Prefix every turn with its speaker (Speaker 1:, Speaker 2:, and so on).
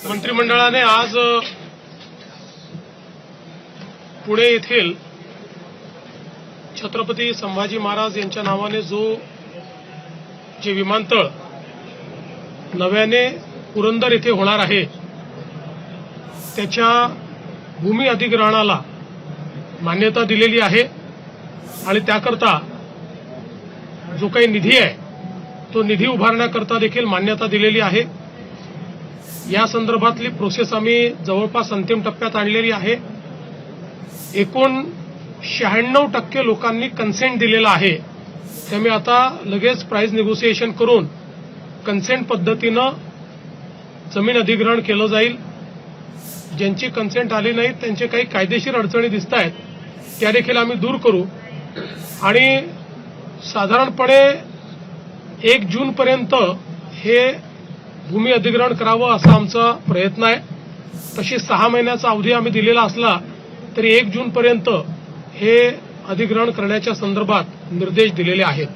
Speaker 1: मंत्रिमंडळाने आज पुणे येथील छत्रपती संभाजी महाराज यांच्या नावाने जे विमानतळ नव्याने पुरंदर येथे होणार आहे त्याच्या भूमी अधिग्रहणाला मान्यता दिलेली आहे आणि त्याकरता जो काही निधी आहे तो निधी उभारण्याकरता देखील मान्यता दिलेली आहे। या संदर्भातली प्रोसेस आम्ही जवळपास अंतिम टप्प्यात आणलेली आहे। एकूण 96% लोकांनी कन्सेंट दिलेला आहे। त्यामुळे आता लगेच प्राइस निगोसिएशन करून कन्सेंट पद्धतीनं जमीन अधिग्रहण केलं जाईल। ज्यांची कन्सेंट आली नाही त्यांचे काही कायदेशीर अडचणी दिसत आहेत त्या देखील आम्ही दूर करू आणि साधारणपणे 1 जूनपर्यंत हे भूमी अधिग्रहण करावं असा आमचा प्रयत्न आहे। तशी 6 महिन्याचा अवधी आम्ही दिलेला असला तरी 1 जूनपर्यंत हे अधिग्रहण करण्याच्या संदर्भात निर्देश दिलेले आहेत।